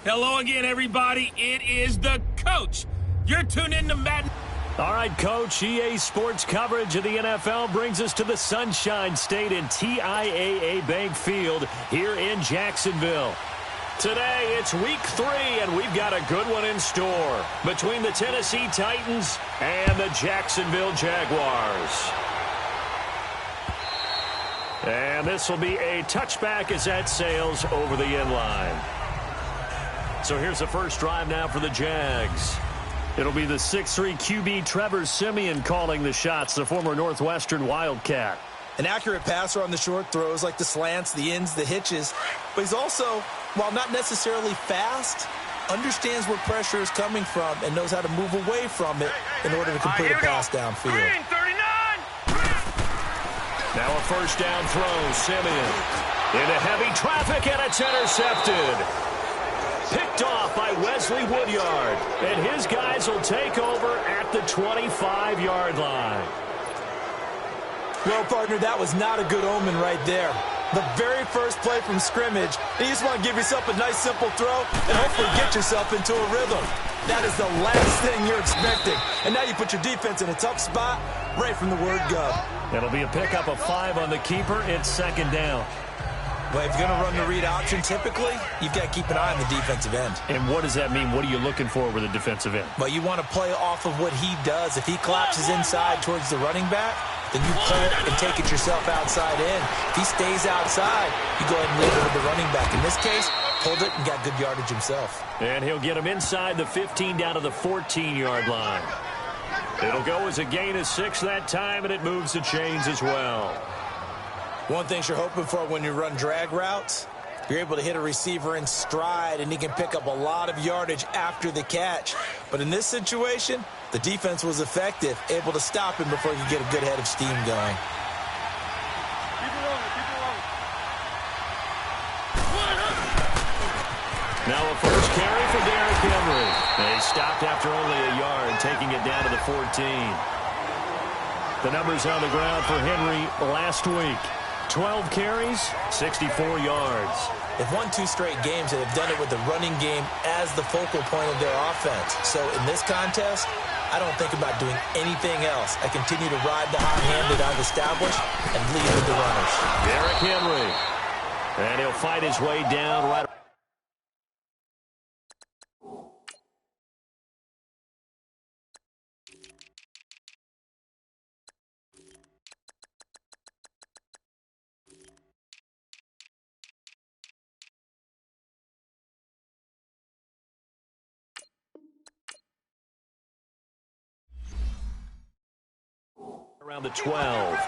Hello again, everybody. It is the coach. You're tuned in to Madden. All right, Coach, EA Sports coverage of the NFL brings us to the Sunshine State in TIAA Bank Field here in Jacksonville. Today, it's Week 3, and we've got a good one in store between the Tennessee Titans and the Jacksonville Jaguars. And this will be a touchback as that sails over the end line. So here's the first drive now for the Jags. It'll be the 6'3" QB Trevor Siemian calling the shots, the former Northwestern Wildcat. An accurate passer on the short throws like the slants, the ins, the hitches. But he's also, while not necessarily fast, understands where pressure is coming from and knows how to move away from it in order to complete a pass downfield. Now a first down throw, Siemian. Into heavy traffic, and it's intercepted. Picked off by Wesley Woodyard, and his guys will take over at the 25-yard line. Well, partner, that was not a good omen right there. The very first play from scrimmage, you just want to give yourself a nice, simple throw and hopefully get yourself into a rhythm. That is the last thing you're expecting. And now you put your defense in a tough spot right from the word go. It'll be a pickup of 5 on the keeper. It's second down. Well, if you're going to run the read option, typically, you've got to keep an eye on the defensive end. And what does that mean? What are you looking for with a defensive end? Well, you want to play off of what he does. If he collapses inside towards the running back, then you pull it and take it yourself outside in. If he stays outside, you go ahead and leave it with the running back. In this case, pulled it and got good yardage himself. And he'll get him inside the 15 down to the 14-yard line. It'll go as a gain of 6 that time, and it moves the chains as well. One thing you're hoping for when you run drag routes, you're able to hit a receiver in stride, and he can pick up a lot of yardage after the catch. But in this situation, the defense was effective, able to stop him before he could get a good head of steam going. Now a first carry for Derrick Henry. They stopped after only a yard, taking it down to the 14. The numbers on the ground for Henry last week. 12 carries, 64 yards. They've won 2 straight games and have done it with the running game as the focal point of their offense. So in this contest, I don't think about doing anything else. I continue to ride the hot hand that I've established and lead with the runners. Derrick Henry. And he'll fight his way down right. Around the 12.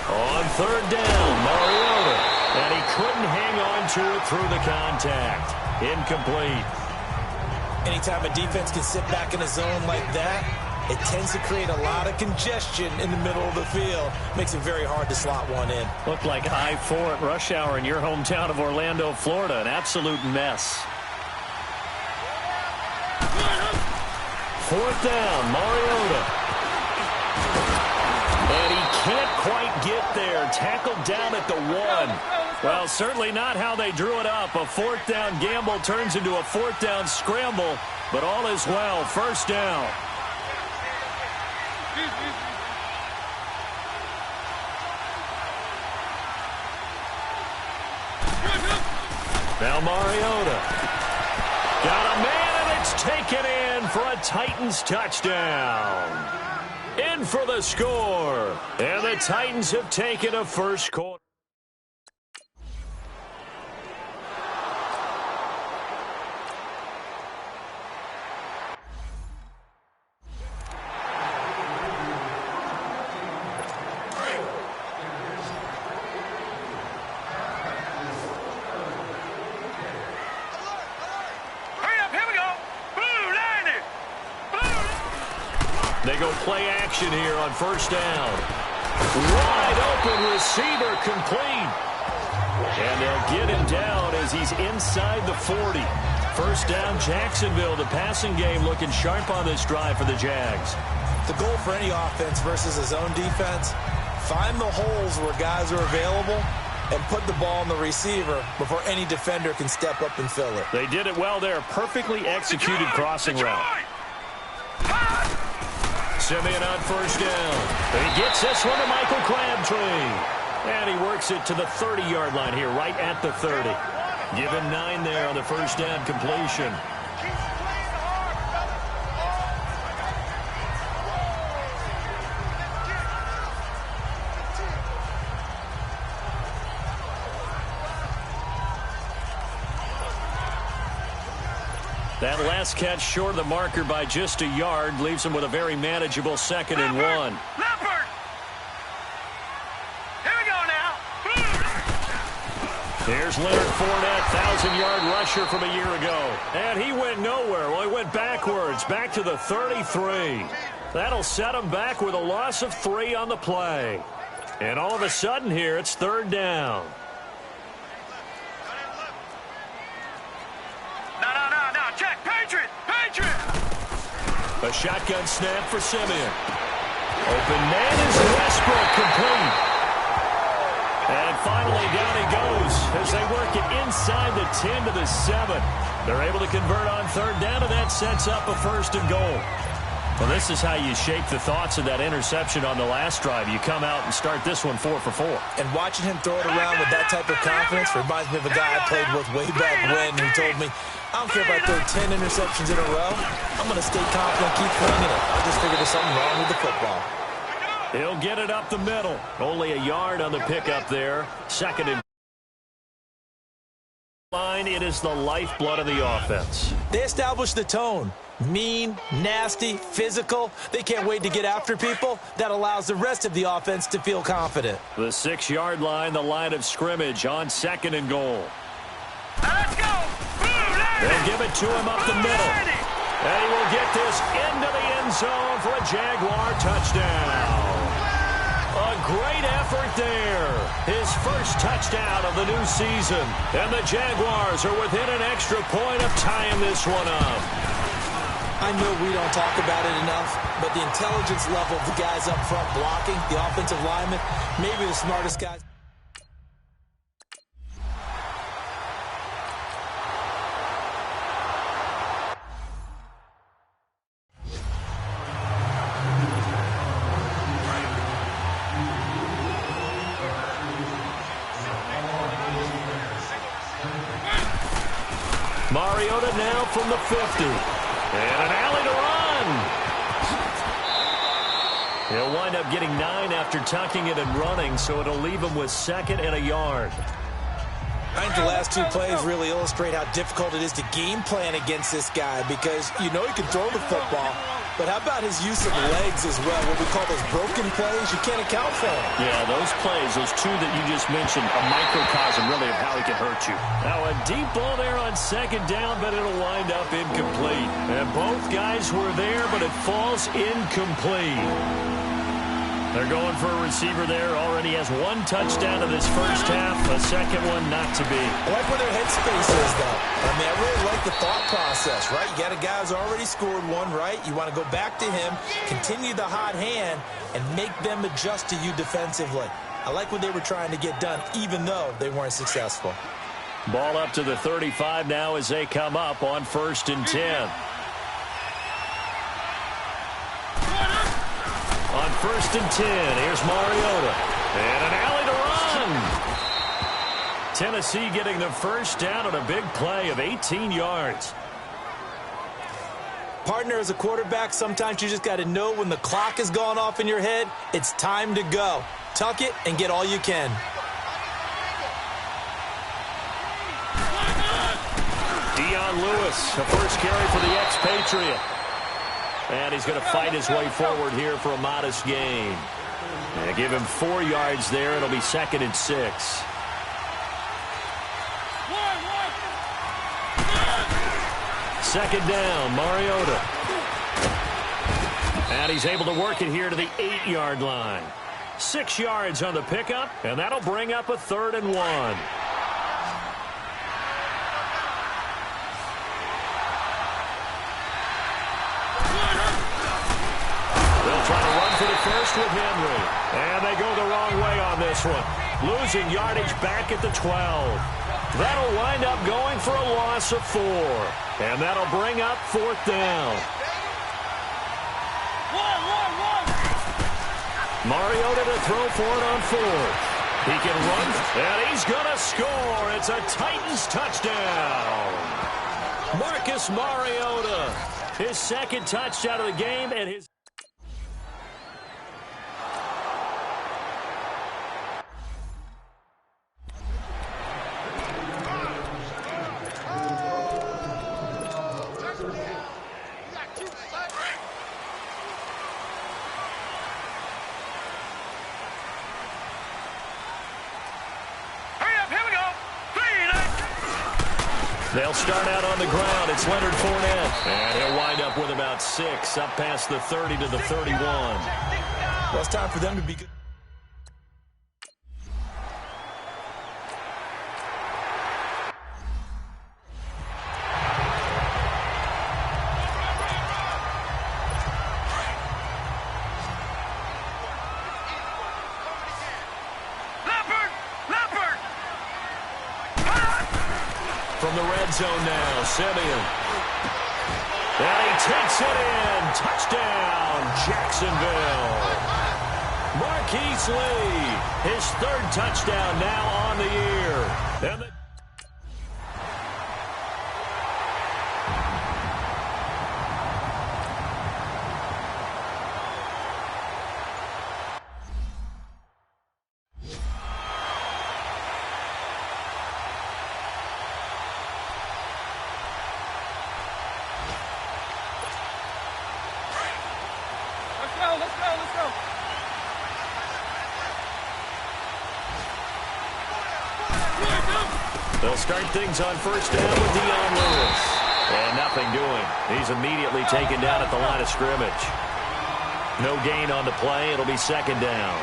On third down, Mariota. And he couldn't hang on to it through the contact. Incomplete. Anytime a defense can sit back in a zone like that, it tends to create a lot of congestion in the middle of the field. Makes it very hard to slot one in. Looked like I-4 at rush hour in your hometown of Orlando, Florida. An absolute mess. Fourth down, Mariota. And he can't quite get there. Tackled down at the 1. Well, certainly not how they drew it up. A fourth down gamble turns into a fourth down scramble, but all is well. First down. Now Mariota. Got a man, and it's taken in for a Titans touchdown. In for the score. And the Titans have taken a first quarter. They go play action here on first down. Wide open receiver complete. And they'll get him down as he's inside the 40. First down, Jacksonville. The passing game looking sharp on this drive for the Jags. The goal for any offense versus his own defense, find the holes where guys are available and put the ball on the receiver before any defender can step up and fill it. They did it well there. Perfectly executed crossing route. Simeon on first down. He gets this one to Michael Crabtree. And he works it to the 30-yard line here, right at the 30. Give him 9 there on the first down completion. That last catch short of the marker by just a yard leaves him with a very manageable 2nd and 1. Here's Leonard Fournette, 1,000-yard rusher from a year ago. And he went nowhere. Well, he went backwards, back to the 33. That'll set him back with a loss of 3 on the play. And all of a sudden here, it's 3rd down. No, check, Patriot! A shotgun snap for Simeon. Open man is Westbrook, complete. And finally, down he goes as they work it inside the 10 to the 7. They're able to convert on 3rd down, and that sets up a 1st and goal. Well, this is how you shape the thoughts of that interception on the last drive. You come out and start this one 4 for 4. And watching him throw it around with that type of confidence reminds me of a guy I played with way back when who told me, I don't care if I throw 10 interceptions in a row. I'm going to stay confident, keep flinging it. I just figured there's something wrong with the football. He'll get it up the middle. Only a yard on the pickup there. 2nd and line. It is the lifeblood of the offense. They established the tone. Mean, nasty, physical. They can't wait to get after people. That allows the rest of the offense to feel confident. The 6-yard line, the line of scrimmage on 2nd and goal. Let's go! They'll give it to him up the middle. And he will get this into the end zone for a Jaguar touchdown. A great effort there. His first touchdown of the new season. And the Jaguars are within an extra point of tying this one up. I know we don't talk about it enough, but the intelligence level of the guys up front blocking, the offensive linemen, maybe the smartest guys. Mariota now from the 50. And an alley to run. He'll wind up getting 9 after tucking it and running, so it'll leave him with 2nd and a yard. I think the last 2 plays really illustrate how difficult it is to game plan against this guy because you know he can throw the football, but how about his use of legs as well? What we call those broken plays, you can't account for them. Yeah, those plays, those 2 that you just mentioned, a microcosm really of how he can hurt you. Now a deep ball there on 2nd down, but it'll wind up incomplete. And both guys were there, but it falls incomplete. They're going for a receiver there. Already has 1 touchdown in this first half. A 2nd one not to be. I like where their headspace is, though. I mean, I really like the thought process, right? You got a guy who's already scored 1, right? You want to go back to him, continue the hot hand, and make them adjust to you defensively. I like what they were trying to get done, even though they weren't successful. Ball up to the 35 now as they come up on 1st and 10. On 1st and 10, here's Mariota. And an alley to run. Tennessee getting the first down on a big play of 18 yards. Partner, as a quarterback, sometimes you just got to know when the clock has gone off in your head, it's time to go. Tuck it and get all you can. Dion Lewis, the first carry for the expatriate. And he's going to fight his way forward here for a modest gain. And give him 4 yards there. It'll be 2nd and 6. Second down, Mariota. And he's able to work it here to the 8-yard line. 6 yards on the pickup, and that'll bring up a 3rd and 1. first with Henry. And they go the wrong way on this one. Losing yardage back at the 12. That'll wind up going for a loss of 4. And that'll bring up 4th down. Mariota to throw for it on 4th. He can run, and he's going to score. It's a Titans touchdown. Marcus Mariota, his 2nd touchdown of the game, and his... They'll start out on the ground. It's Leonard Fournette. And he'll wind up with about 6, up past the 30 to the 31. Well, it's time for them to be good. From the red zone now, Simeon. And he takes it in. Touchdown, Jacksonville. Marquise Lee, his 3rd touchdown now on the year. And Let's go. They'll start things on 1st down with Dion Lewis. And nothing doing. He's immediately taken down at the line of scrimmage. No gain on the play. It'll be 2nd down.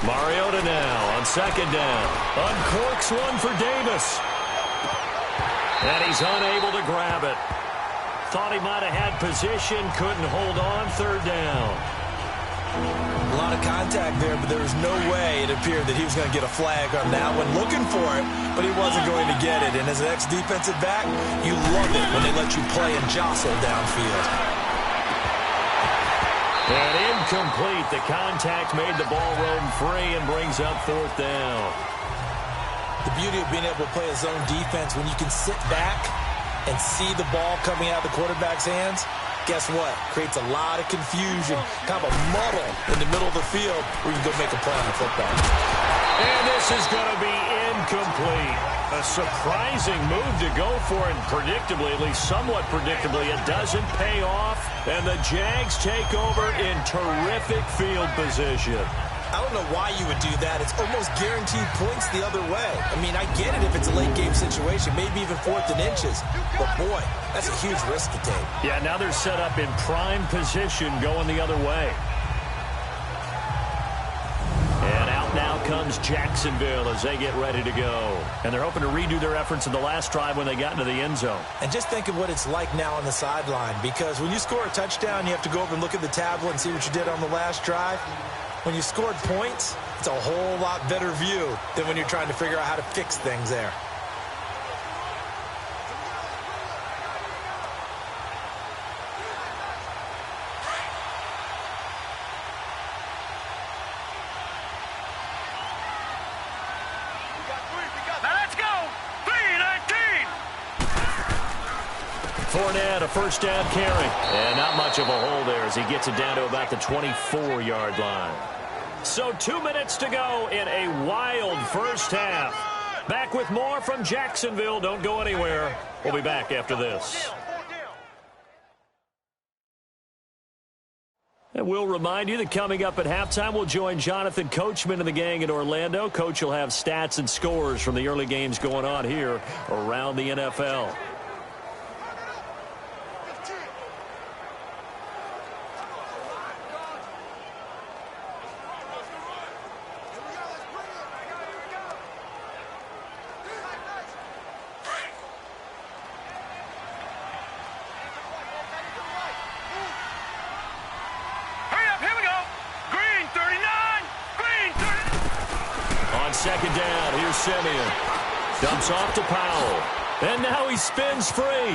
Mariota now on 2nd down. Uncorks one for Davis. And he's unable to grab it. Thought he might have had position, couldn't hold on. 3rd down. A lot of contact there, but there was no way it appeared that he was going to get a flag on that one. Looking for it, but he wasn't going to get it. And as an ex-defensive back, you love it when they let you play and jostle downfield. And incomplete. The contact made the ball roam free and brings up 4th down. The beauty of being able to play a zone defense when you can sit back and see the ball coming out of the quarterback's hands, guess what? Creates a lot of confusion, kind of a muddle in the middle of the field where you can go make a play on the football. And this is going to be incomplete. A surprising move to go for it, predictably, at least somewhat predictably. It doesn't pay off, and the Jags take over in terrific field position. I don't know why you would do that. It's almost guaranteed points the other way. I mean, I get it if it's a late-game situation, maybe even 4th and inches. But, boy, that's a huge risk to take. Yeah, now they're set up in prime position going the other way. And out now comes Jacksonville as they get ready to go. And they're hoping to redo their efforts in the last drive when they got into the end zone. And just think of what it's like now on the sideline, because when you score a touchdown, you have to go over and look at the tablet and see what you did on the last drive. When you scored points, it's a whole lot better view than when you're trying to figure out how to fix things there. Let's go! 3-19! Fournette, a 1st down carry. And not much of a hole there as he gets it down to about the 24-yard line. So 2 minutes to go in a wild 1st half. Back with more from Jacksonville. Don't go anywhere. We'll be back after this. And we'll remind you that coming up at halftime, we'll join Jonathan Coachman and the gang in Orlando. Coach will have stats and scores from the early games going on here around the NFL. second down. Here's Simeon. Dumps off to Powell. And now he spins free.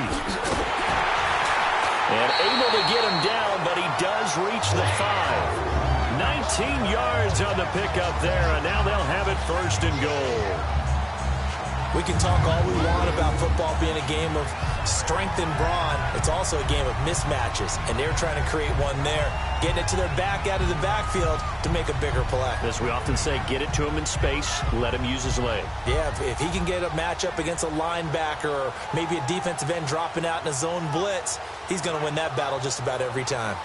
And able to get him down, but he does reach the 5. 19 yards on the pickup there, and now they'll have it first and goal. We can talk all we want about football being a game of strength and brawn. It's also a game of mismatches, and they're trying to create one there, getting it to their back out of the backfield to make a bigger play. As we often say, get it to him in space, let him use his leg. Yeah, if he can get a matchup against a linebacker or maybe a defensive end dropping out in a zone blitz, he's going to win that battle just about every time.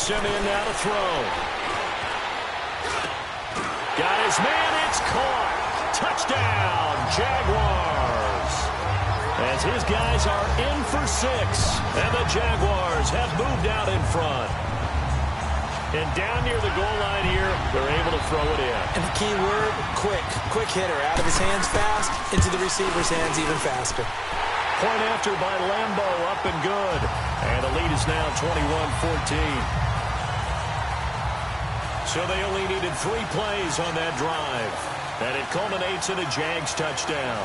Simeon now to throw. Got his man, it's caught. Touchdown, Jaguars. As his guys are in for 6, and the Jaguars have moved out in front. And down near the goal line here, they're able to throw it in. And the key word, quick. Quick hitter. Out of his hands fast, into the receiver's hands even faster. Point after by Lambo, up and good. And the lead is now 21-14. So they only needed 3 plays on that drive. And it culminates in a Jags touchdown.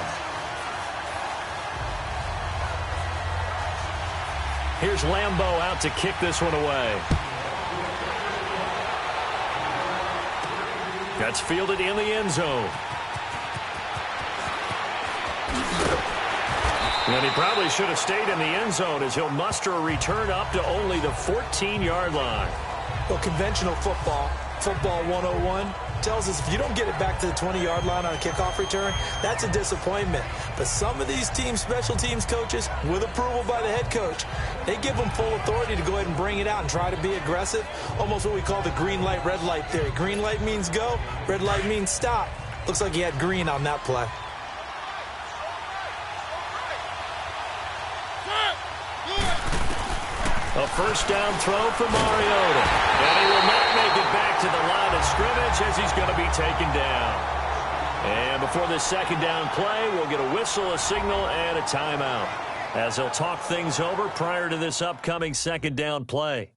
Here's Lambo out to kick this one away. That's fielded in the end zone. And he probably should have stayed in the end zone as he'll muster a return up to only the 14-yard line. Well, conventional football 101, tells us if you don't get it back to the 20-yard line on a kickoff return, that's a disappointment. But some of these teams, special teams coaches, with approval by the head coach, they give them full authority to go ahead and bring it out and try to be aggressive. Almost what we call the green light, red light theory. Green light means go, red light means stop. Looks like he had green on that play. A first down throw for Mariota. And he will not make it back to the line of scrimmage as he's going to be taken down. And before this second down play, we'll get a whistle, a signal, and a timeout, as they'll talk things over prior to this upcoming second down play.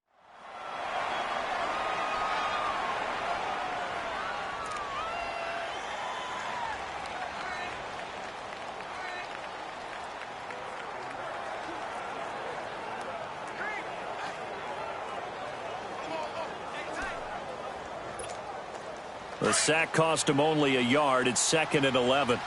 The sack cost him only a yard. It's 2nd and 11.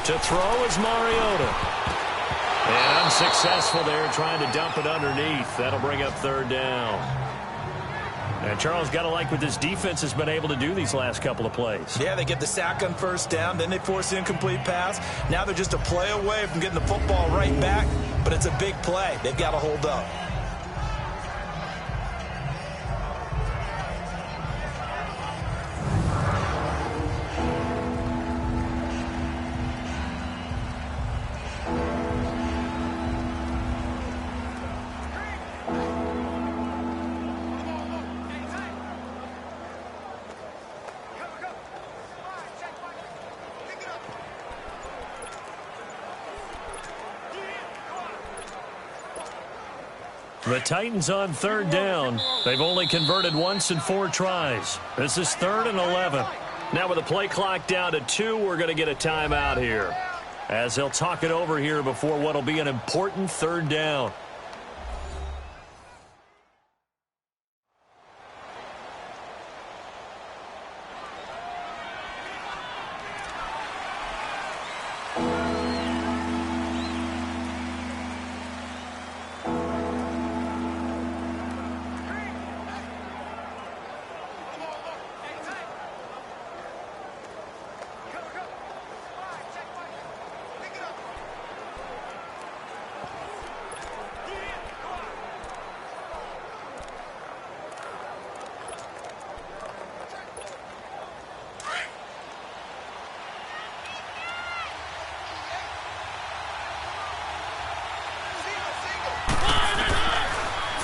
To throw is Mariota. And unsuccessful there, trying to dump it underneath. That'll bring up 3rd down. And Charles, got to like what this defense has been able to do these last couple of plays. Yeah, they get the sack on first down, then they force the incomplete pass. Now they're just a play away from getting the football right back, but it's a big play. They've got to hold up. The Titans on 3rd down. They've only converted once in 4 tries. This is 3rd and 11. Now with the play clock down to 2, we're going to get a timeout here, as they'll talk it over here before what will be an important 3rd down.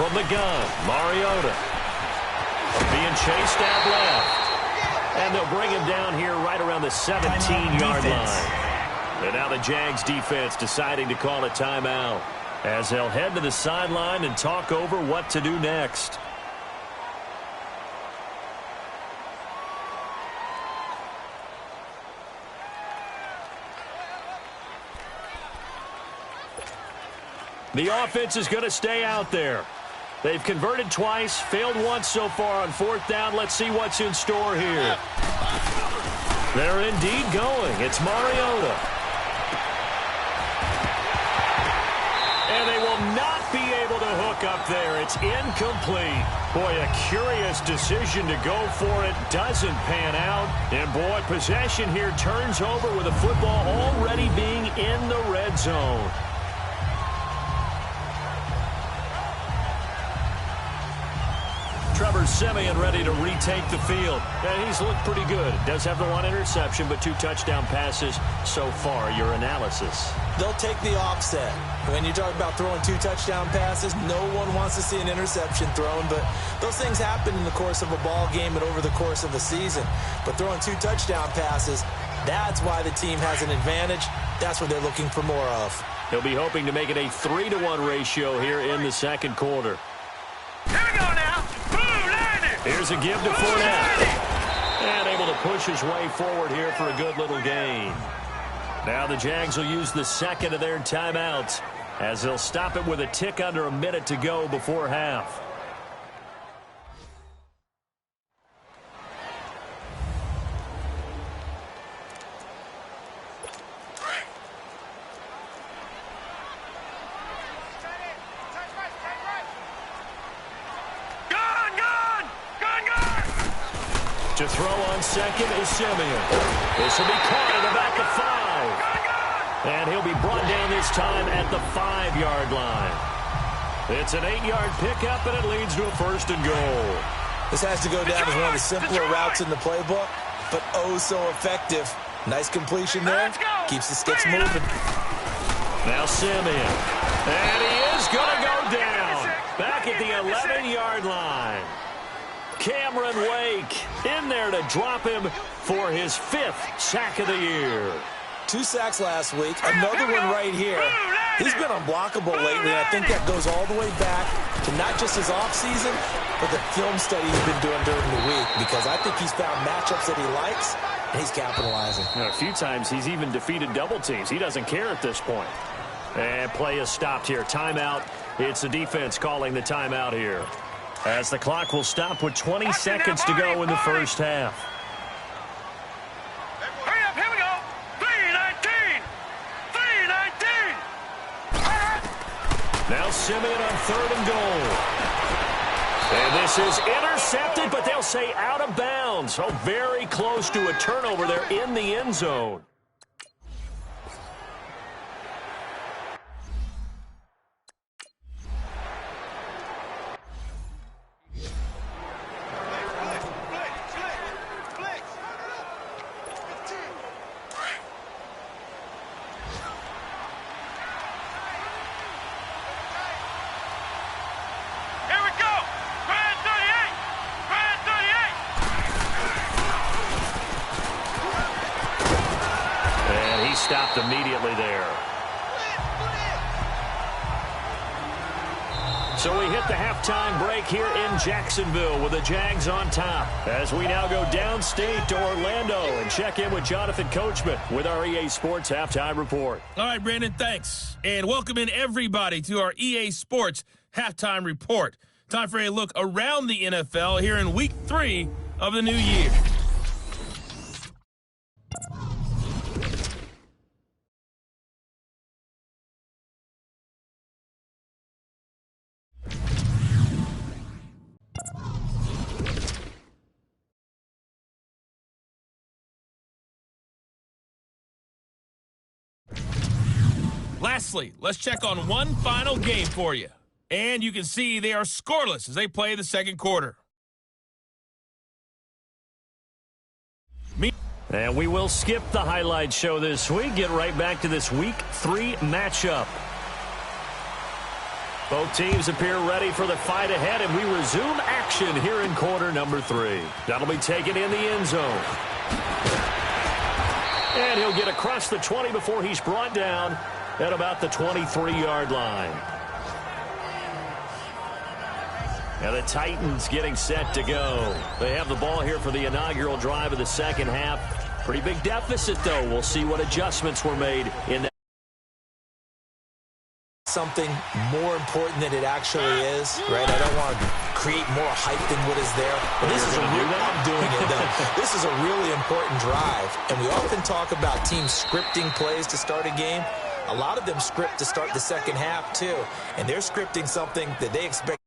from the gun. Mariota being chased out left. And they'll bring him down here right around the 17-yard line. And now the Jags defense deciding to call a timeout as they'll head to the sideline and talk over what to do next. The offense is going to stay out there. They've converted twice, failed once so far on fourth down. Let's see what's in store here. They're indeed going. It's Mariota. And they will not be able to hook up there. It's incomplete. Boy, a curious decision to go for it. Doesn't pan out. And boy, possession here turns over with the football already being in the red zone. Trevor Siemian ready to retake the field. And he's looked pretty good. Does have the one interception, but 2 touchdown passes so far. Your analysis? They'll take the offset. When you talk about throwing 2 touchdown passes, no one wants to see an interception thrown, but those things happen in the course of a ball game and over the course of a season. But throwing 2 touchdown passes, that's why the team has an advantage. That's what they're looking for more of. He'll be hoping to make it a 3-to-1 ratio here in the second quarter. Here we go now. Here's a give to Fournette. And able to push his way forward here for a good little gain. Now the Jags will use the second of their timeouts as they'll stop it with a tick under a minute to go before half. To throw on second is Siemian. This will be caught at about the 5. And he'll be brought down this time at the 5-yard line. It's an 8-yard pickup, and it leads to a 1st and goal. This has to go down as one of the simpler routes in the playbook, but oh so effective. Nice completion there. Keeps the sticks moving. Now Siemian. And he is going to go down. Back at the 11-yard line. Cameron Wake in there to drop him for his 5th sack of the year. 2 sacks last week, another one right here. He's been unblockable lately, and I think that goes all the way back to not just his offseason, but the film study he's been doing during the week, because I think he's found matchups that he likes, and he's capitalizing. A few times he's even defeated double teams. He doesn't care at this point. And play is stopped here. Timeout. It's the defense calling the timeout here, as the clock will stop with 20 seconds to go in the first half. Hurry up, here we go. 3:19. 3:19. Now Siemian on 3rd and goal. And this is intercepted, but they'll say out of bounds. So very close to a turnover there in the end zone. Stopped immediately there. So we hit the halftime break here in Jacksonville with the Jags on top, as we now go downstate to Orlando and check in with Jonathan Coachman with our EA Sports Halftime Report. All right, Brandon, thanks. And welcome in everybody to our EA Sports Halftime Report. Time for a look around the NFL here in Week 3 of the new year. Lastly, let's check on one final game for you. And you can see they are scoreless as they play the second quarter. And we will skip the highlight show this week. Get right back to this Week 3 matchup. Both teams appear ready for the fight ahead, and we resume action here in quarter number 3. That'll be taken in the end zone. And he'll get across the 20 before he's brought down at about the 23-yard line. And the Titans getting set to go. They have the ball here for the inaugural drive of the second half. Pretty big deficit, though. We'll see what adjustments were made in that. Something more important than it actually is, right? I don't want to create more hype than what is there. But this is I'm doing it, though. This is a really important drive. And we often talk about teams scripting plays to start a game. A lot of them script to start the second half, too. And they're scripting something that they expect.